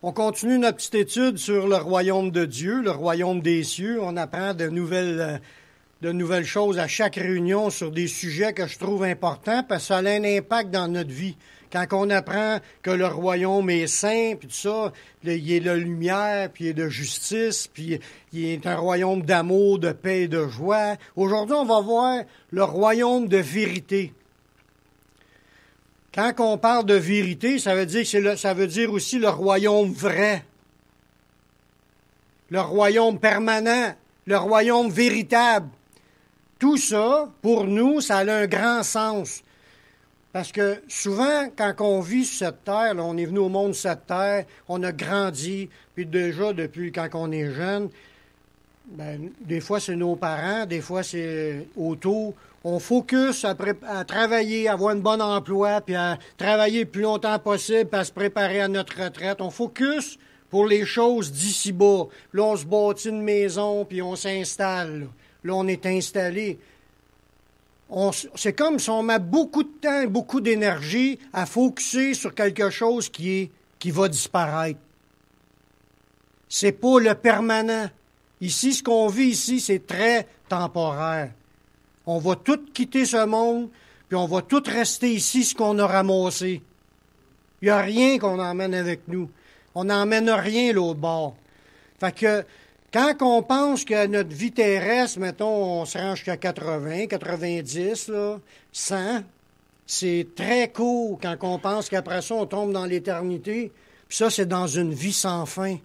On continue notre petite étude sur le royaume de Dieu, le royaume des cieux. On apprend de nouvelles choses à chaque réunion sur des sujets que je trouve importants parce que ça a un impact dans notre vie. Quand on apprend que le royaume est saint, puis tout ça, il est de lumière, puis il est de justice, puis il est un royaume d'amour, de paix et de joie. Aujourd'hui, on va voir le royaume de vérité. Quand on parle de vérité, ça veut dire aussi le royaume vrai, le royaume permanent, le royaume véritable. Tout ça, pour nous, ça a un grand sens. Parce que souvent, quand on vit sur cette terre, là, on est venu au monde sur cette terre, on a grandi, puis déjà depuis quand on est jeune, des fois c'est nos parents, des fois c'est autour. On focus à travailler, à avoir un bon emploi, puis à travailler le plus longtemps possible, puis à se préparer à notre retraite. On focus pour les choses d'ici-bas. Là, on se bâtit une maison, puis on s'installe. Là, on est installé. C'est comme si on met beaucoup de temps et beaucoup d'énergie à focuser sur quelque chose qui va disparaître. C'est pas le permanent. Ici, ce qu'on vit ici, c'est très temporaire. On va tout quitter ce monde, puis on va tout rester ici, ce qu'on a ramassé. Il n'y a rien qu'on emmène avec nous. On n'emmène rien l'autre bord. Fait que quand on pense que notre vie terrestre, mettons, on se rend jusqu'à 80, 90, là, 100, c'est très court quand on pense qu'après ça, on tombe dans l'éternité. Puis ça, c'est dans une vie sans fin.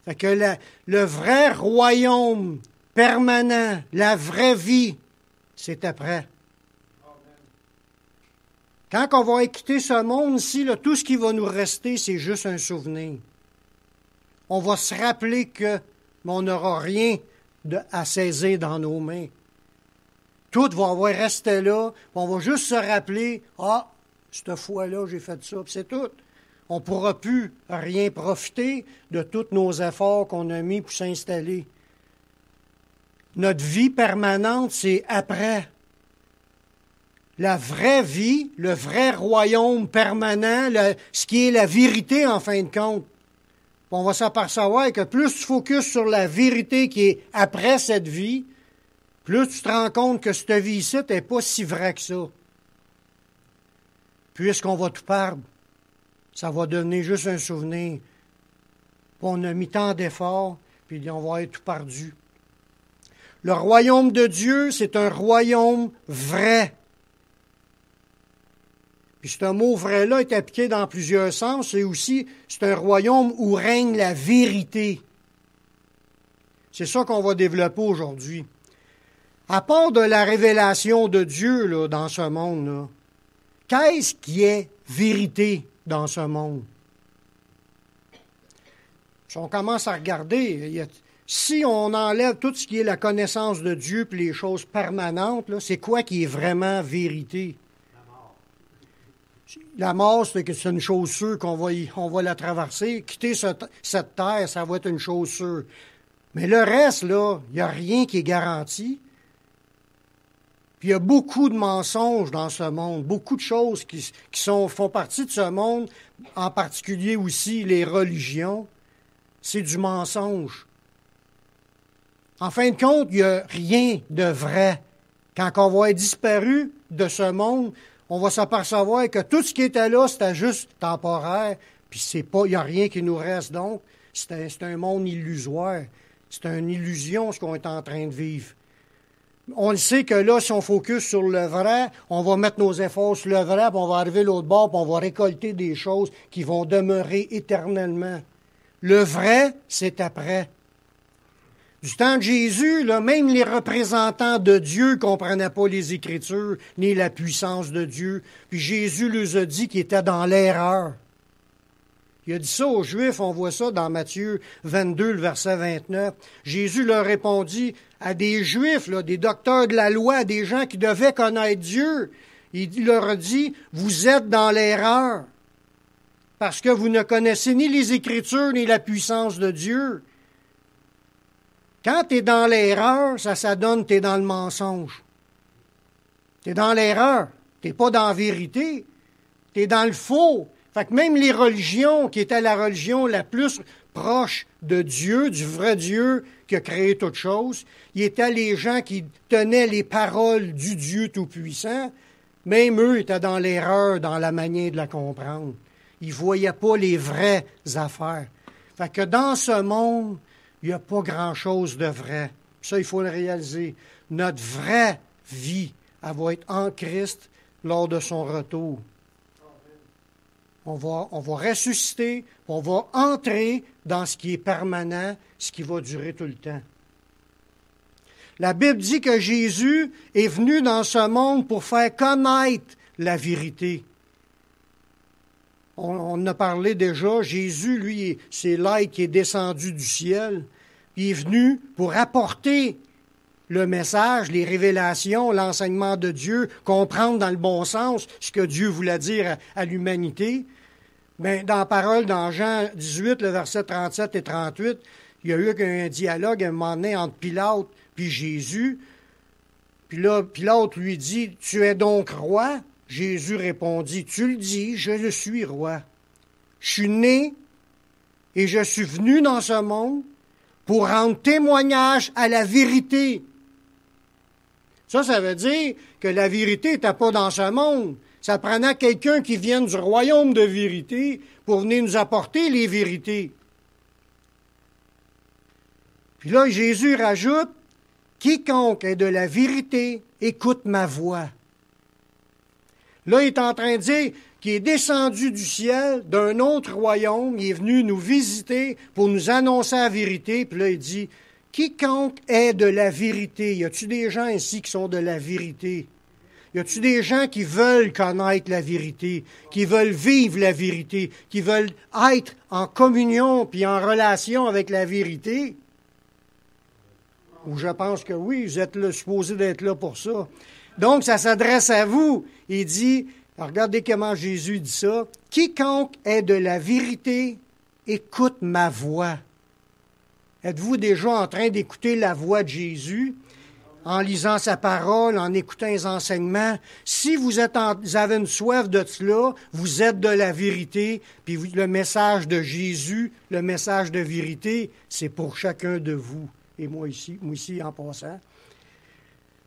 Fait que le vrai royaume permanent, la vraie vie, c'est après. Quand on va quitter ce monde-ci, là, tout ce qui va nous rester, c'est juste un souvenir. On va se rappeler on n'aura rien à saisir dans nos mains. Tout va avoir resté là. On va juste se rappeler, cette fois-là, j'ai fait ça, puis c'est tout. On ne pourra plus rien profiter de tous nos efforts qu'on a mis pour s'installer. Notre vie permanente, c'est après. La vraie vie, le vrai royaume permanent, ce qui est la vérité en fin de compte. On va s'apercevoir que plus tu focuses sur la vérité qui est après cette vie, plus tu te rends compte que cette vie-ci n'est pas si vraie que ça. Puisqu'on va tout perdre, ça va devenir juste un souvenir. Puis on a mis tant d'efforts, puis on va être tout perdu. Le royaume de Dieu, c'est un royaume vrai. Puis ce mot vrai-là est appliqué dans plusieurs sens. C'est un royaume où règne la vérité. C'est ça qu'on va développer aujourd'hui. À part de la révélation de Dieu là, dans ce monde, là, qu'est-ce qui est vérité dans ce monde? Si on commence à regarder, si on enlève tout ce qui est la connaissance de Dieu puis les choses permanentes, là, c'est quoi qui est vraiment vérité? La mort, c'est une chose sûre qu'on va la traverser. Quitter cette terre, ça va être une chose sûre. Mais le reste, là, il n'y a rien qui est garanti. Puis il y a beaucoup de mensonges dans ce monde, beaucoup de choses qui font partie de ce monde, en particulier aussi les religions. C'est du mensonge. En fin de compte, il n'y a rien de vrai. Quand on va être disparu de ce monde, on va s'apercevoir que tout ce qui était là, c'était juste temporaire, puis il n'y a rien qui nous reste donc. C'est un monde illusoire. C'est une illusion ce qu'on est en train de vivre. On le sait que là, si on focus sur le vrai, on va mettre nos efforts sur le vrai, puis on va arriver l'autre bord, puis on va récolter des choses qui vont demeurer éternellement. Le vrai, c'est après. Du temps de Jésus, là, même les représentants de Dieu ne comprenaient pas les Écritures, ni la puissance de Dieu. Puis Jésus leur a dit qu'ils étaient dans l'erreur. Il a dit ça aux Juifs, on voit ça dans Matthieu 22, le verset 29. Jésus leur répondit à des Juifs, là, des docteurs de la loi, des gens qui devaient connaître Dieu. Il leur a dit, vous êtes dans l'erreur, parce que vous ne connaissez ni les Écritures, ni la puissance de Dieu. Quand tu es dans l'erreur, ça donne que tu es dans le mensonge. Tu es dans l'erreur. Tu n'es pas dans la vérité. Tu es dans le faux. Fait que même les religions, qui étaient la religion la plus proche de Dieu, du vrai Dieu qui a créé toutes choses, ils étaient les gens qui tenaient les paroles du Dieu Tout-Puissant. Même eux étaient dans l'erreur, dans la manière de la comprendre. Ils ne voyaient pas les vraies affaires. Fait que dans ce monde, il n'y a pas grand-chose de vrai. Ça, il faut le réaliser. Notre vraie vie, elle va être en Christ lors de son retour. On va ressusciter, on va entrer dans ce qui est permanent, ce qui va durer tout le temps. La Bible dit que Jésus est venu dans ce monde pour faire connaître la vérité. On en a parlé déjà. Jésus, lui, c'est l'être qui est descendu du ciel. Il est venu pour apporter le message, les révélations, l'enseignement de Dieu, comprendre dans le bon sens ce que Dieu voulait dire à l'humanité. Mais dans la parole, dans Jean 18, le verset 37 et 38, il y a eu un dialogue à un moment donné entre Pilate puis Jésus. Puis là, Pilate lui dit, « Tu es donc roi? » Jésus répondit, « Tu le dis, je le suis roi. Je suis né et je suis venu dans ce monde pour rendre témoignage à la vérité. » Ça veut dire que la vérité n'était pas dans ce monde. Ça prenait quelqu'un qui vienne du royaume de vérité pour venir nous apporter les vérités. Puis là, Jésus rajoute, « Quiconque est de la vérité, écoute ma voix. » Là, il est en train de dire qu'il est descendu du ciel d'un autre royaume, il est venu nous visiter pour nous annoncer la vérité. Puis là, il dit, « Quiconque est de la vérité. » Y a-t-il des gens ici qui sont de la vérité? Y a-t-il des gens qui veulent connaître la vérité, qui veulent vivre la vérité, qui veulent être en communion puis en relation avec la vérité? Ou je pense que oui, vous êtes là, supposés d'être là pour ça. Donc, ça s'adresse à vous. Il dit, regardez comment Jésus dit ça, « Quiconque est de la vérité, écoute ma voix. » Êtes-vous déjà en train d'écouter la voix de Jésus? En lisant sa parole, en écoutant les enseignements. Si vous avez une soif de cela, vous êtes de la vérité, puis le message de Jésus, le message de vérité, c'est pour chacun de vous. Et moi ici en passant.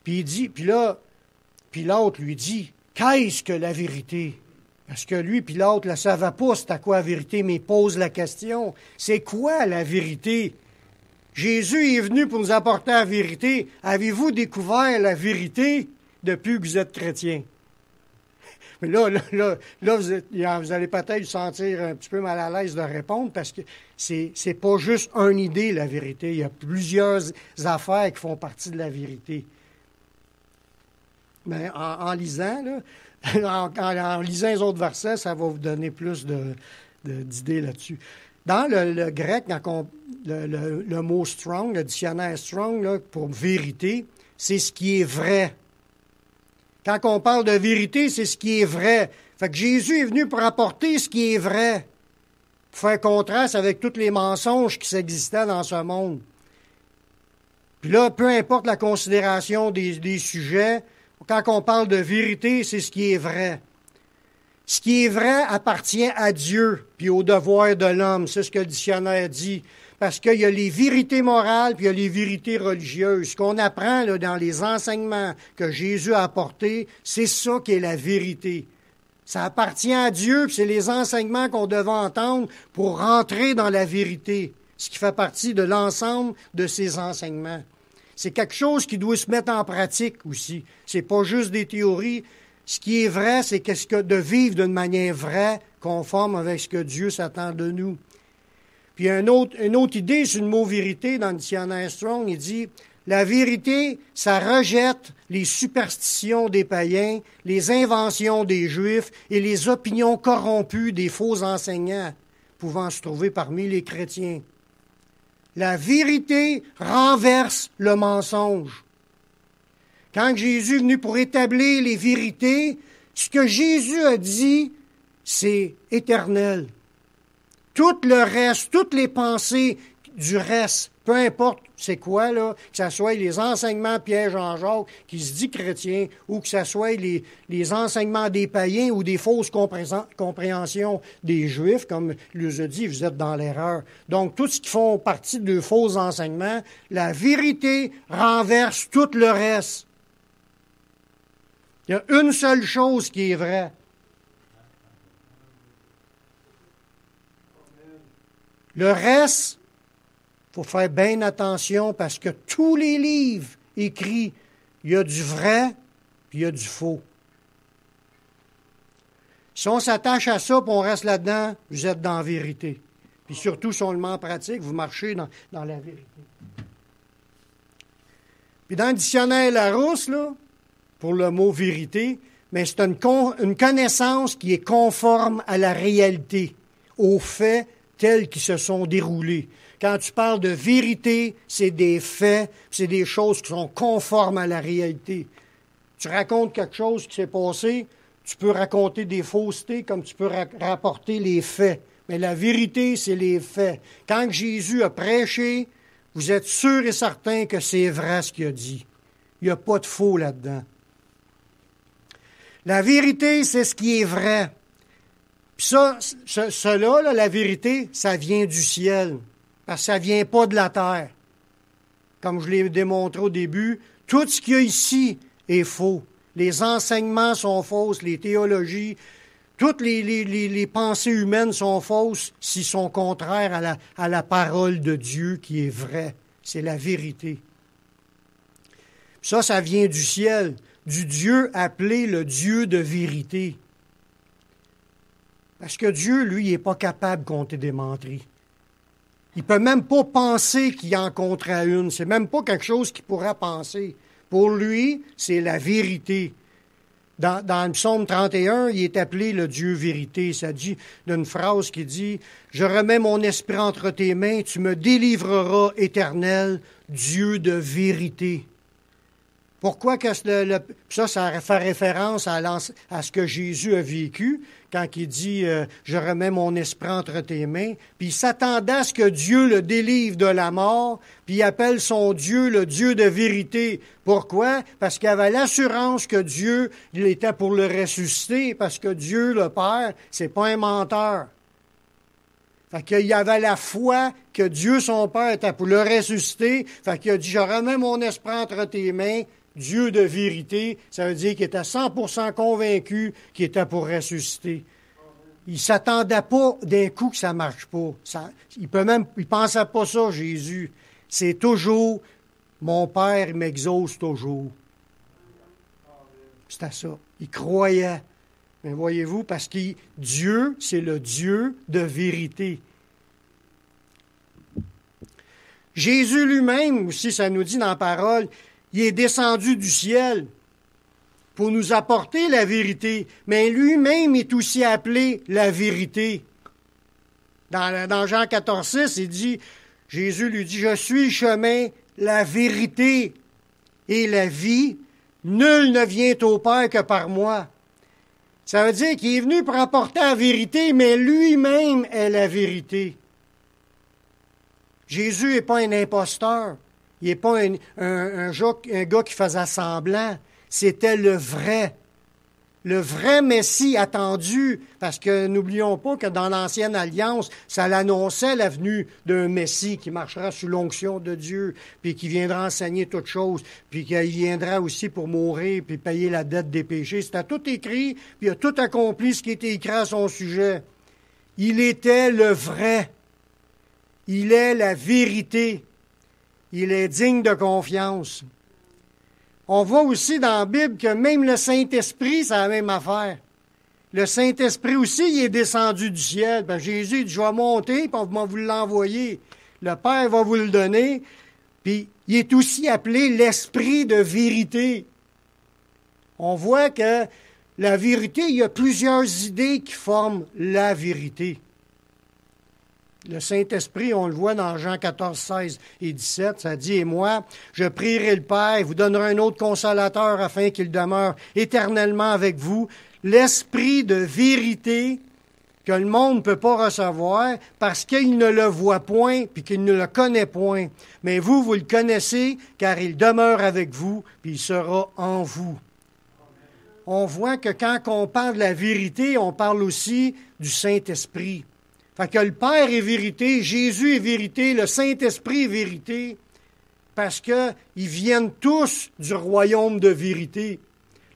Puis il dit, puis l'autre lui dit, qu'est-ce que la vérité? Parce que lui, puis l'autre ne savait pas c'était quoi la vérité, mais il pose la question, c'est quoi la vérité? Jésus est venu pour nous apporter la vérité. Avez-vous découvert la vérité depuis que vous êtes chrétien? Mais là vous allez peut-être vous sentir un petit peu mal à l'aise de répondre parce que c'est pas juste une idée, la vérité. Il y a plusieurs affaires qui font partie de la vérité. Mais en lisant, là, en lisant les autres versets, ça va vous donner plus d'idées là-dessus. Dans le grec, le mot strong, le dictionnaire strong, là, pour vérité, c'est ce qui est vrai. Quand on parle de vérité, c'est ce qui est vrai. Fait que Jésus est venu pour apporter ce qui est vrai, pour faire contraste avec tous les mensonges qui existaient dans ce monde. Puis là, peu importe la considération des sujets, quand on parle de vérité, c'est ce qui est vrai. Ce qui est vrai appartient à Dieu, puis au devoir de l'homme. C'est ce que le dictionnaire dit. Parce qu'il y a les vérités morales, puis il y a les vérités religieuses. Ce qu'on apprend là, dans les enseignements que Jésus a apportés, c'est ça qui est la vérité. Ça appartient à Dieu, puis c'est les enseignements qu'on devait entendre pour rentrer dans la vérité, ce qui fait partie de l'ensemble de ces enseignements. C'est quelque chose qui doit se mettre en pratique aussi. C'est pas juste des théories. Ce qui est vrai, c'est de vivre d'une manière vraie, conforme avec ce que Dieu s'attend de nous. Puis une autre idée sur le mot vérité dans le dictionnaire Strong, il dit « La vérité, ça rejette les superstitions des païens, les inventions des Juifs et les opinions corrompues des faux enseignants pouvant se trouver parmi les chrétiens. La vérité renverse le mensonge. » Quand Jésus est venu pour établir les vérités, ce que Jésus a dit, c'est éternel. Tout le reste, toutes les pensées du reste peu importe c'est quoi, là, que ce soit les enseignements de Pierre-Jean-Jacques qui se dit chrétien, ou que ce soit les enseignements des païens ou des fausses compréhensions des Juifs, comme il nous a dit, vous êtes dans l'erreur. Donc, tout ce qui font partie de faux enseignements, la vérité renverse tout le reste. Il y a une seule chose qui est vraie. Le reste, il faut faire bien attention parce que tous les livres écrits, il y a du vrai puis il y a du faux. Si on s'attache à ça et on reste là-dedans, vous êtes dans la vérité. Puis surtout, si on le met en pratique, vous marchez dans la vérité. Puis dans le dictionnaire Larousse, là, pour le mot vérité, mais c'est une connaissance qui est conforme à la réalité, aux faits tels qu'ils se sont déroulés. Quand tu parles de vérité, c'est des faits, c'est des choses qui sont conformes à la réalité. Tu racontes quelque chose qui s'est passé, tu peux raconter des faussetés comme tu peux rapporter les faits. Mais la vérité, c'est les faits. Quand Jésus a prêché, vous êtes sûr et certain que c'est vrai ce qu'il a dit. Il n'y a pas de faux là-dedans. La vérité, c'est ce qui est vrai. Puis cela, là, la vérité, ça vient du ciel, parce que ça ne vient pas de la terre. Comme je l'ai démontré au début, tout ce qu'il y a ici est faux. Les enseignements sont fausses, les théologies, toutes les pensées humaines sont fausses s'ils sont contraires à la parole de Dieu qui est vraie. C'est la vérité. Ça vient du ciel, du Dieu appelé le Dieu de vérité. Parce que Dieu, lui, il n'est pas capable de compter des menteries. Il ne peut même pas penser qu'il en comptera une. C'est même pas quelque chose qu'il pourra penser. Pour lui, c'est la vérité. Dans le psaume 31, il est appelé le Dieu vérité. Ça dit d'une phrase qui dit « Je remets mon esprit entre tes mains, tu me délivreras, Éternel, Dieu de vérité. » Pourquoi que ça fait référence à ce que Jésus a vécu quand il dit je remets mon esprit entre tes mains, puis il s'attendait à ce que Dieu le délivre de la mort, puis il appelle son Dieu le Dieu de vérité. Pourquoi? Parce qu'il avait l'assurance que Dieu, il était pour le ressusciter, parce que Dieu, le Père, c'est pas un menteur. Fait qu'il y avait la foi que Dieu, son Père, était pour le ressusciter. Fait qu'il a dit, je remets mon esprit entre tes mains, Dieu de vérité. Ça veut dire qu'il était 100% convaincu qu'il était pour ressusciter. Il ne s'attendait pas d'un coup que ça ne marche pas. Il ne pensait pas ça, Jésus. C'est toujours, mon Père m'exauce toujours. C'était ça. Il croyait. Mais voyez-vous, parce que Dieu, c'est le Dieu de vérité. Jésus lui-même, aussi, ça nous dit dans la parole, il est descendu du ciel pour nous apporter la vérité, mais lui-même est aussi appelé la vérité. Dans Jean 14,6, il dit, Jésus lui dit, « Je suis le chemin, la vérité et la vie. Nul ne vient au Père que par moi. » Ça veut dire qu'il est venu pour apporter la vérité, mais lui-même est la vérité. Jésus n'est pas un imposteur. Il n'est pas un gars qui faisait semblant. C'était le vrai Messie attendu. Parce que n'oublions pas que dans l'Ancienne Alliance, ça l'annonçait la venue d'un Messie qui marchera sous l'onction de Dieu, puis qui viendra enseigner toutes choses, puis qu'il viendra aussi pour mourir, puis payer la dette des péchés. C'était tout écrit, puis il a tout accompli ce qui était écrit à son sujet. Il était le vrai. Il est la vérité. Il est digne de confiance. On voit aussi dans la Bible que même le Saint-Esprit, c'est la même affaire. Le Saint-Esprit aussi, il est descendu du ciel. Ben, Jésus dit, je vais monter, puis on va vous l'envoyer. Le Père va vous le donner. Puis, il est aussi appelé l'Esprit de vérité. On voit que la vérité, il y a plusieurs idées qui forment la vérité. Le Saint-Esprit, on le voit dans Jean 14, 16 et 17, ça dit « Et moi, je prierai le Père, il vous donnera un autre consolateur afin qu'il demeure éternellement avec vous, l'Esprit de vérité que le monde ne peut pas recevoir parce qu'il ne le voit point puis qu'il ne le connaît point. Mais vous, vous le connaissez car il demeure avec vous puis il sera en vous. On voit que quand on parle de la vérité, on parle aussi du Saint-Esprit. Fait que le Père est vérité, Jésus est vérité, le Saint-Esprit est vérité, parce qu'ils viennent tous du royaume de vérité,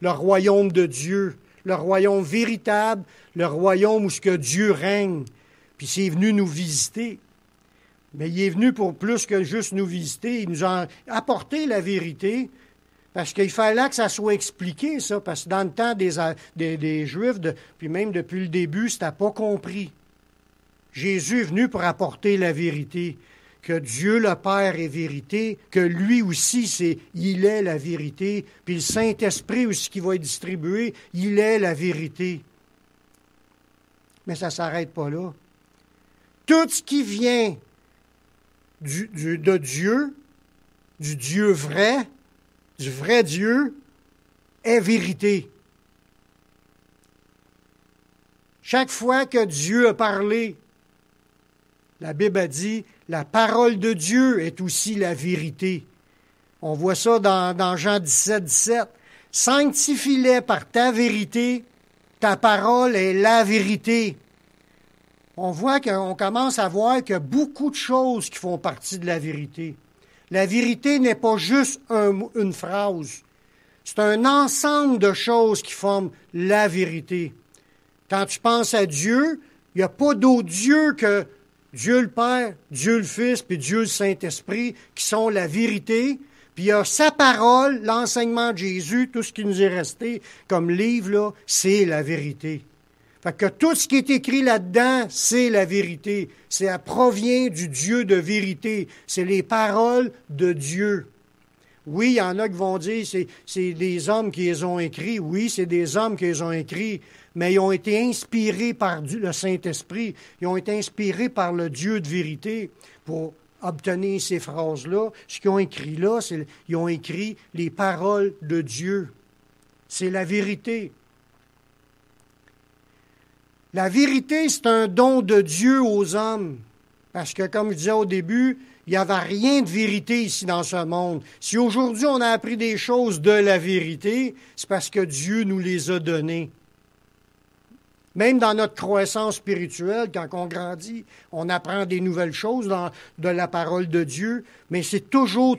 le royaume de Dieu, le royaume véritable, le royaume où ce que Dieu règne. Puis c'est venu nous visiter. Mais il est venu pour plus que juste nous visiter, il nous a apporté la vérité, parce qu'il fallait que ça soit expliqué, ça, parce que dans le temps des Juifs, puis même depuis le début, c'était pas compris. Jésus est venu pour apporter la vérité, que Dieu le Père est vérité, que lui aussi, il est la vérité, puis le Saint-Esprit aussi qui va être distribué, il est la vérité. Mais ça ne s'arrête pas là. Tout ce qui vient de Dieu, du Dieu vrai, du vrai Dieu, est vérité. Chaque fois que Dieu a parlé, la Bible a dit, la parole de Dieu est aussi la vérité. On voit ça dans Jean 17, 17. Sanctifie-les par ta vérité, ta parole est la vérité. On voit qu'on commence à voir qu'il y a beaucoup de choses qui font partie de la vérité. La vérité n'est pas juste une phrase. C'est un ensemble de choses qui forment la vérité. Quand tu penses à Dieu, il n'y a pas d'autre Dieu que Dieu le Père, Dieu le Fils, puis Dieu le Saint-Esprit, qui sont la vérité. Puis il y a sa parole, l'enseignement de Jésus, tout ce qui nous est resté comme livre, là, c'est la vérité. Fait que tout ce qui est écrit là-dedans, c'est la vérité. Ça provient du Dieu de vérité. C'est les paroles de Dieu. Oui, il y en a qui vont dire c'est des hommes qui les ont écrits. Oui, c'est des hommes qui les ont écrits. Mais ils ont été inspirés par le Saint-Esprit. Ils ont été inspirés par le Dieu de vérité pour obtenir ces phrases-là. Ce qu'ils ont écrit là, ils ont écrit les paroles de Dieu. C'est la vérité. La vérité, c'est un don de Dieu aux hommes. Parce que, comme je disais au début, il n'y avait rien de vérité ici dans ce monde. Si aujourd'hui on a appris des choses de la vérité, c'est parce que Dieu nous les a données. Même dans notre croissance spirituelle, quand on grandit, on apprend des nouvelles choses de la parole de Dieu, mais c'est toujours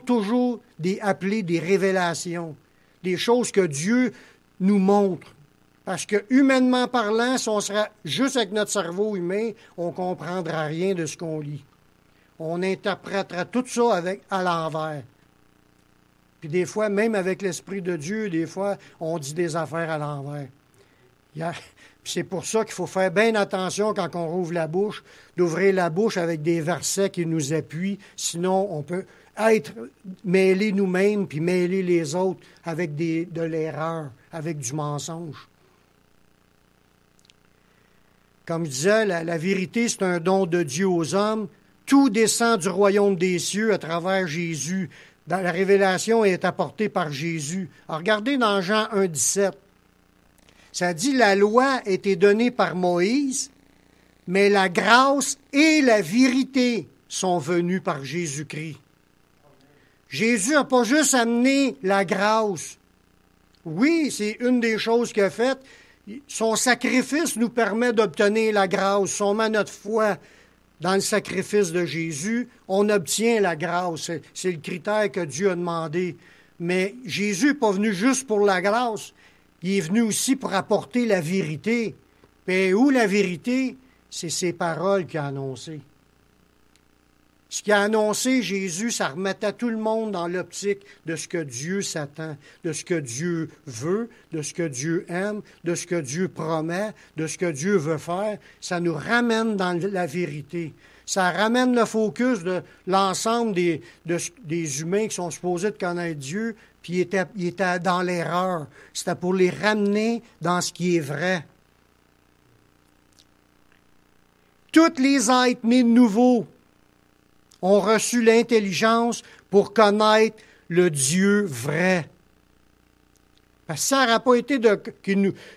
appelé des révélations, des choses que Dieu nous montre. Parce que, humainement parlant, si on serait juste avec notre cerveau humain, on ne comprendra rien de ce qu'on lit. On interprétera tout ça à l'envers. Puis des fois, même avec l'Esprit de Dieu, des fois, on dit des affaires à l'envers. C'est pour ça qu'il faut faire bien attention quand on rouvre la bouche, d'ouvrir la bouche avec des versets qui nous appuient. Sinon, on peut être mêlés nous-mêmes puis mêler les autres avec de l'erreur, avec du mensonge. Comme je disais, la vérité, c'est un don de Dieu aux hommes. Tout descend du royaume des cieux à travers Jésus. La révélation est apportée par Jésus. Alors, regardez dans Jean 1, 17. Ça dit, la loi a été donnée par Moïse, mais la grâce et la vérité sont venues par Jésus-Christ. Jésus n'a pas juste amené la grâce. Oui, c'est une des choses qu'il a faites. Son sacrifice nous permet d'obtenir la grâce. Si on met notre foi dans le sacrifice de Jésus, on obtient la grâce. C'est le critère que Dieu a demandé. Mais Jésus n'est pas venu juste pour la grâce. Il est venu aussi pour apporter la vérité. Et où la vérité? C'est ses paroles qu'il a annoncées. Ce qu'il a annoncé, Jésus, ça remettait tout le monde dans l'optique de ce que Dieu s'attend, de ce que Dieu veut, de ce que Dieu aime, de ce que Dieu promet, de ce que Dieu veut faire. Ça nous ramène dans la vérité. Ça ramène le focus de l'ensemble des humains qui sont supposés de connaître Dieu, puis ils étaient dans l'erreur. C'était pour les ramener dans ce qui est vrai. Tous les êtres nés de nouveau ont reçu l'intelligence pour connaître le Dieu vrai. Parce que ça n'aurait pas été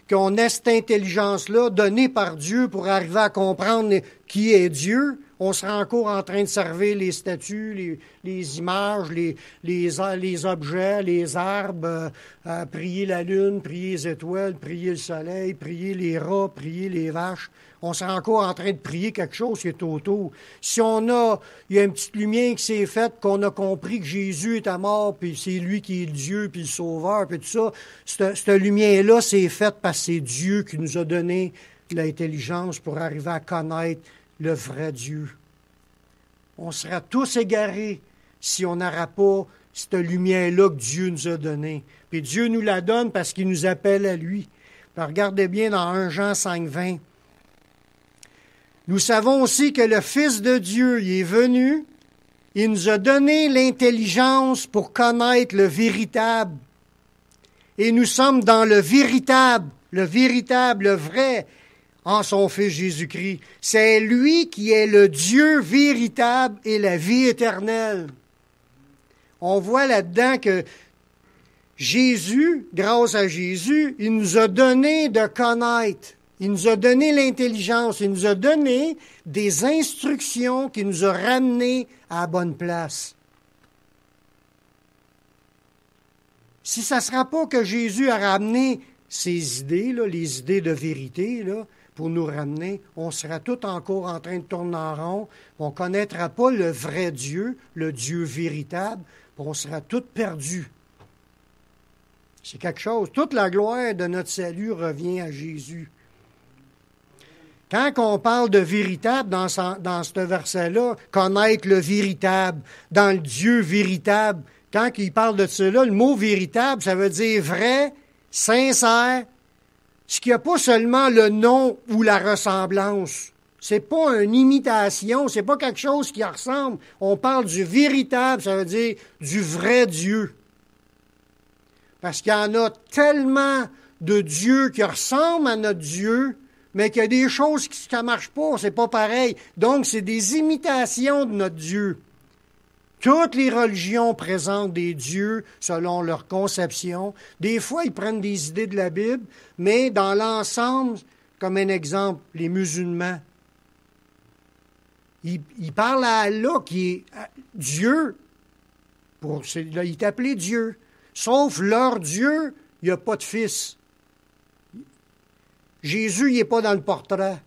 qu'on ait cette intelligence-là donnée par Dieu pour arriver à comprendre qui est Dieu. On serait encore en train de servir les statues, les images, les objets, les arbres, prier la lune, prier les étoiles, prier le soleil, prier les rats, prier les vaches. On serait encore en train de prier quelque chose qui est autour. Si il y a une petite lumière qui s'est faite, qu'on a compris que Jésus est mort, puis c'est lui qui est le Dieu, puis le Sauveur, puis tout ça, cette lumière-là s'est faite parce que c'est Dieu qui nous a donné l'intelligence pour arriver à connaître le vrai Dieu. On sera tous égarés si on n'aura pas cette lumière-là que Dieu nous a donnée. Puis Dieu nous la donne parce qu'il nous appelle à lui. Puis regardez bien dans 1 Jean 5,20. Nous savons aussi que le Fils de Dieu il est venu, il nous a donné l'intelligence pour connaître le véritable. Et nous sommes dans le véritable, le vrai, en son Fils Jésus-Christ. C'est lui qui est le Dieu véritable et la vie éternelle. On voit là-dedans que Jésus, grâce à Jésus, il nous a donné de connaître. Il nous a donné l'intelligence, il nous a donné des instructions qui nous ont ramenés à la bonne place. Si ça ne sera pas que Jésus a ramené ces idées, là, les idées de vérité, là, pour nous ramener, on sera tout encore en train de tourner en rond, on ne connaîtra pas le vrai Dieu, le Dieu véritable, on sera tous perdus. C'est quelque chose. Toute la gloire de notre salut revient à Jésus. Quand on parle de véritable dans ce verset-là, connaître le véritable, dans le Dieu véritable, quand il parle de cela, le mot véritable, ça veut dire vrai, sincère, ce qui n'a pas seulement le nom ou la ressemblance. C'est pas une imitation, c'est pas quelque chose qui ressemble. On parle du véritable, ça veut dire du vrai Dieu. Parce qu'il y en a tellement de dieux qui ressemblent à notre Dieu, mais qu'il y a des choses qui ne marchent pas, c'est pas pareil. Donc, c'est des imitations de notre Dieu. Toutes les religions présentent des dieux selon leur conception. Des fois, ils prennent des idées de la Bible, mais dans l'ensemble, comme un exemple, les musulmans, ils parlent à Allah qui est Dieu. Il est appelé Dieu. Sauf leur Dieu, il n'y a pas de fils. Jésus, il n'est pas dans le portrait.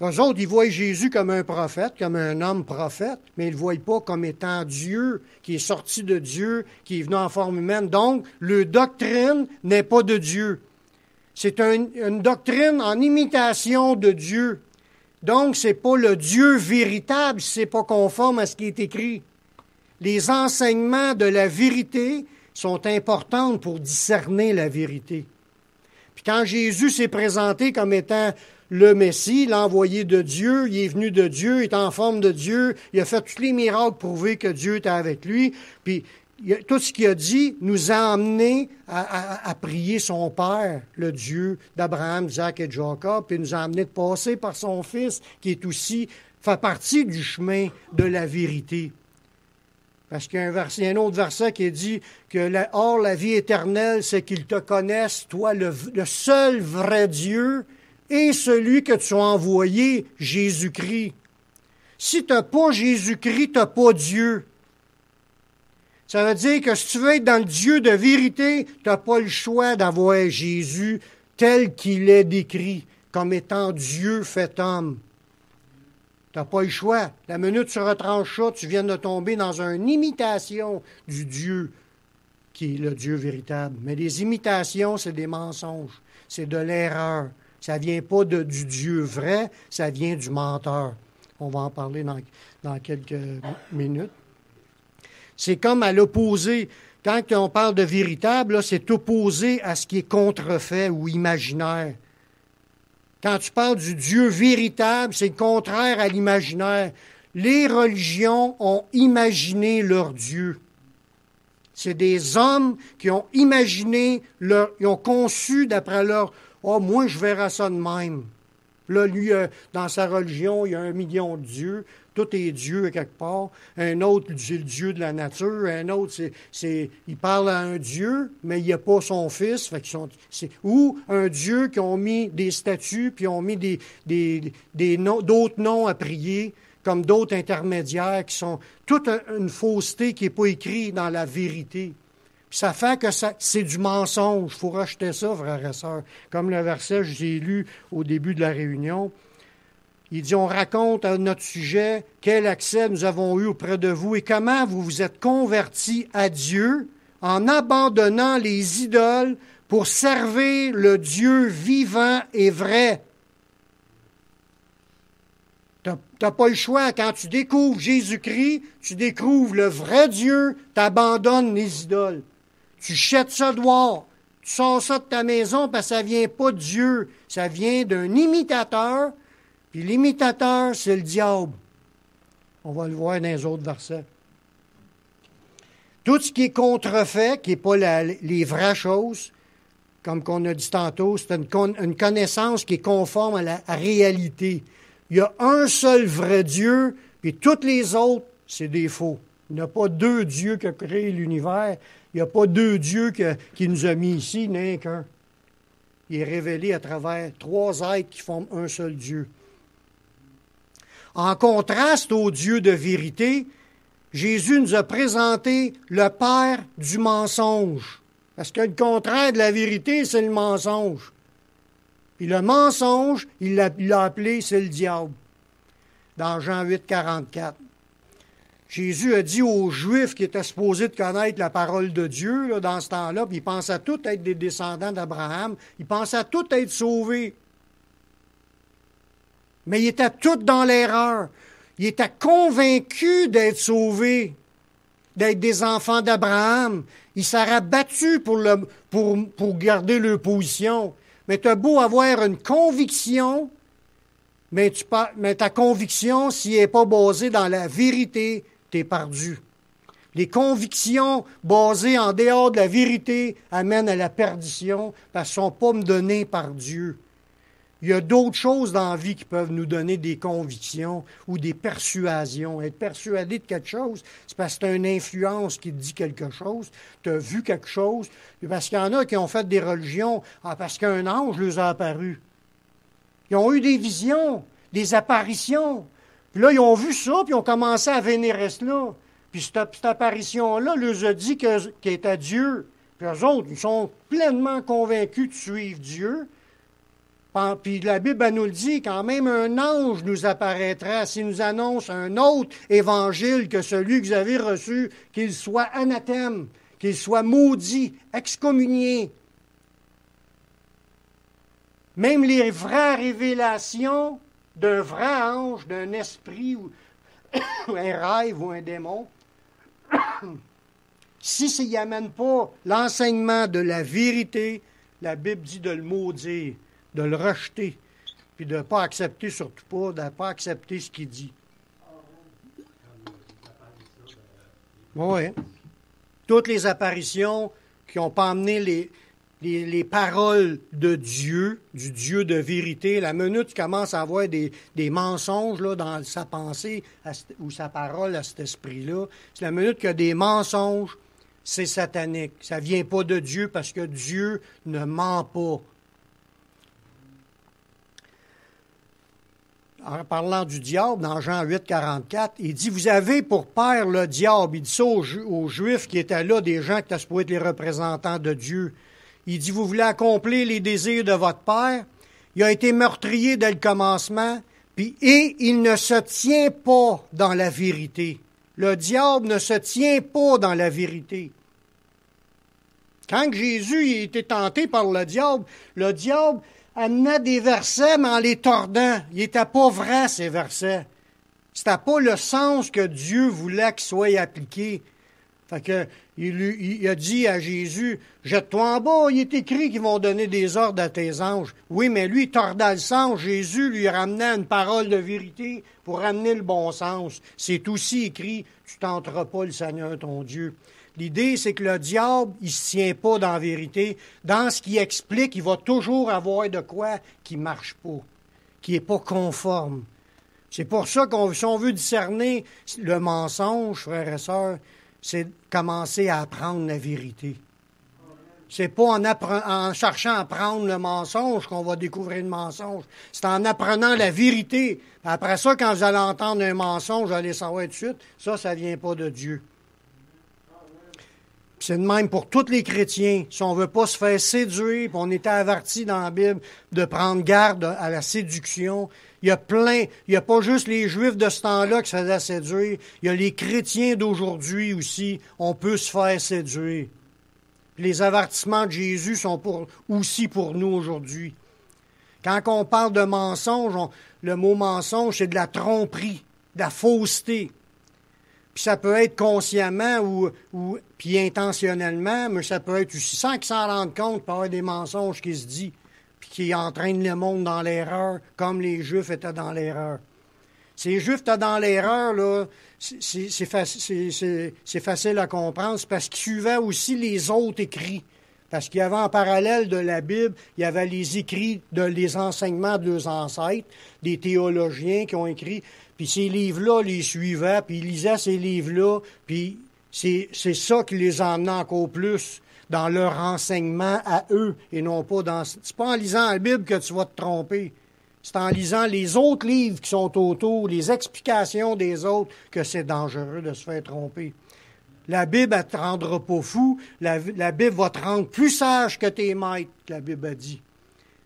Eux autres, ils voient Jésus comme un prophète, comme un homme prophète, mais ils ne le voient pas comme étant Dieu, qui est sorti de Dieu, qui est venu en forme humaine. Donc, leur doctrine n'est pas de Dieu. C'est une doctrine en imitation de Dieu. Donc, ce n'est pas le Dieu véritable si ce n'est pas conforme à ce qui est écrit. Les enseignements de la vérité sont importants pour discerner la vérité. Puis quand Jésus s'est présenté comme étant le Messie, l'envoyé de Dieu, il est venu de Dieu, il est en forme de Dieu, il a fait tous les miracles pour prouver que Dieu était avec lui, puis tout ce qu'il a dit nous a amenés à prier son Père, le Dieu d'Abraham, d'Isaac et de Jacob, puis nous a amenés de passer par son Fils, qui est aussi, fait partie du chemin de la vérité. Parce qu'il y a un autre verset qui dit que or la vie éternelle, c'est qu'ils te connaissent, toi, le seul vrai Dieu, et celui que tu as envoyé, Jésus-Christ. Si tu n'as pas Jésus-Christ, tu n'as pas Dieu. Ça veut dire que si tu veux être dans le Dieu de vérité, tu n'as pas le choix d'avoir Jésus tel qu'il est décrit, comme étant Dieu fait homme. Tu n'as pas le choix. La minute tu retranches ça, tu viens de tomber dans une imitation du Dieu qui est le Dieu véritable. Mais les imitations, c'est des mensonges. C'est de l'erreur. Ça ne vient pas du Dieu vrai, ça vient du menteur. On va en parler dans quelques minutes. C'est comme à l'opposé. Quand on parle de véritable, là, c'est opposé à ce qui est contrefait ou imaginaire. Quand tu parles du Dieu véritable, c'est le contraire à l'imaginaire. Les religions ont imaginé leur Dieu. C'est des hommes qui ont imaginé, ils ont conçu d'après leur « Oh, moi, je verrai ça de même. » Là, lui, dans sa religion, il y a 1 million de dieux. Tout est Dieu quelque part. Un autre, c'est le Dieu de la nature. Un autre, il parle à un Dieu, mais il n'y a pas son fils. Fait ou un Dieu qui ont mis des statues, puis ont mis d'autres noms à prier, comme d'autres intermédiaires qui sont toute une fausseté qui n'est pas écrite dans la vérité. Puis ça fait que c'est du mensonge. Il faut rejeter ça, frères et sœurs. Comme le verset que j'ai lu au début de la réunion. Il dit, on raconte à notre sujet quel accès nous avons eu auprès de vous et comment vous vous êtes convertis à Dieu en abandonnant les idoles pour servir le Dieu vivant et vrai. Tu n'as pas le choix. Quand tu découvres Jésus-Christ, tu découvres le vrai Dieu, tu abandonnes les idoles. Tu jettes ça dehors. Tu sors ça de ta maison parce que ça ne vient pas de Dieu. Ça vient d'un imitateur. Puis l'imitateur, c'est le diable. On va le voir dans les autres versets. Tout ce qui est contrefait, qui n'est pas les vraies choses, comme qu'on a dit tantôt, c'est une connaissance qui est conforme à la réalité. Il y a un seul vrai Dieu, puis tous les autres, c'est des faux. Il n'y a pas 2 dieux qui ont créé l'univers. Il n'y a pas 2 dieux qui nous a mis ici, il n'y en a qu'un. Il est révélé à travers 3 êtres qui forment un seul Dieu. En contraste au Dieu de vérité, Jésus nous a présenté le père du mensonge. Parce que le contraire de la vérité, c'est le mensonge. Puis le mensonge, il l'a appelé, c'est le diable. Dans Jean 8, 44. Jésus a dit aux Juifs qui étaient supposés de connaître la parole de Dieu là, dans ce temps-là, puis ils pensaient tous être des descendants d'Abraham, ils pensaient tous être sauvés. Mais ils étaient tous dans l'erreur. Ils étaient convaincus d'être sauvés, d'être des enfants d'Abraham. Ils seraient battus pour garder leur position. Mais tu as beau avoir une conviction, mais ta conviction, si elle n'est pas basée dans la vérité, tu es perdu. Les convictions basées en dehors de la vérité amènent à la perdition parce qu'elles ne sont pas données par Dieu. Il y a d'autres choses dans la vie qui peuvent nous donner des convictions ou des persuasions. Être persuadé de quelque chose, c'est parce que tu as une influence qui te dit quelque chose, tu as vu quelque chose, parce qu'il y en a qui ont fait des religions parce qu'un ange leur a apparu. Ils ont eu des visions, des apparitions. Puis là, ils ont vu ça, puis ils ont commencé à vénérer cela. Puis cette apparition-là leur a dit qu'elle était Dieu. Puis eux autres, ils sont pleinement convaincus de suivre Dieu. Puis la Bible elle nous le dit, quand même un ange nous apparaîtra s'il nous annonce un autre évangile que celui que vous avez reçu, qu'il soit anathème, qu'il soit maudit, excommunié. Même les vraies révélations d'un vrai ange, d'un esprit, ou un rêve ou un démon, si ça n'y amène pas l'enseignement de la vérité, la Bible dit de le maudire, de le rejeter, puis de ne pas accepter, surtout pas, de ne pas accepter ce qu'il dit. Oui. Toutes les apparitions qui n'ont pas amené les paroles de Dieu, du Dieu de vérité, la minute tu commences à avoir des mensonges là, dans sa pensée ou sa parole à cet esprit-là, c'est la minute qu'il y a des mensonges, c'est satanique. Ça ne vient pas de Dieu parce que Dieu ne ment pas. En parlant du diable, dans Jean 8, 44, il dit, vous avez pour père le diable. Il dit ça aux Juifs qui étaient là, des gens qui étaient supposés être les représentants de Dieu. Il dit, vous voulez accomplir les désirs de votre père. Il a été meurtrier dès le commencement, et il ne se tient pas dans la vérité. Le diable ne se tient pas dans la vérité. Quand Jésus a été tenté par le diable amenait des versets, mais en les tordant. Il n'était pas vrai, ces versets. C'était pas le sens que Dieu voulait qu'il soit appliqué. Fait que, il a dit à Jésus, jette-toi en bas, il est écrit qu'ils vont donner des ordres à tes anges. Oui, mais lui, il tordait le sens. Jésus lui ramenait une parole de vérité pour ramener le bon sens. C'est aussi écrit, tu tenteras pas le Seigneur ton Dieu. L'idée, c'est que le diable, il ne se tient pas dans la vérité. Dans ce qu'il explique, il va toujours avoir de quoi qui ne marche pas. qui n'est pas conforme. C'est pour ça si on veut discerner le mensonge, frères et sœurs, c'est commencer à apprendre la vérité. C'est pas en cherchant à apprendre le mensonge qu'on va découvrir le mensonge. C'est en apprenant la vérité. Après ça, quand vous allez entendre un mensonge, vous allez savoir tout de suite, ça vient pas de Dieu. Puis c'est de même pour tous les chrétiens. Si on ne veut pas se faire séduire, puis on était averti dans la Bible de prendre garde à la séduction. Il y a pas juste les Juifs de ce temps-là qui se faisaient séduire. Il y a les chrétiens d'aujourd'hui aussi. On peut se faire séduire. Puis les avertissements de Jésus sont aussi pour nous aujourd'hui. Quand on parle de mensonge, le mot mensonge, c'est de la tromperie, de la fausseté. Puis ça peut être consciemment ou puis intentionnellement, mais ça peut être aussi sans qu'ils s'en rendent compte, il peut y avoir des mensonges qui se disent, puis qui entraînent le monde dans l'erreur, comme les Juifs étaient dans l'erreur. Ces Juifs étaient dans l'erreur, là, c'est facile à comprendre, c'est parce qu'ils suivaient aussi les autres écrits. Parce qu'il y avait en parallèle de la Bible, il y avait les écrits, les enseignements de leurs ancêtres, des théologiens qui ont écrit. Puis ces livres-là les suivaient, puis ils lisaient ces livres-là, puis c'est ça qui les emmenait encore plus dans leur enseignement à eux, et non pas dans... C'est pas en lisant la Bible que tu vas te tromper. C'est en lisant les autres livres qui sont autour, les explications des autres, que c'est dangereux de se faire tromper. La Bible, elle ne te rendra pas fou. La Bible va te rendre plus sage que tes maîtres, la Bible a dit.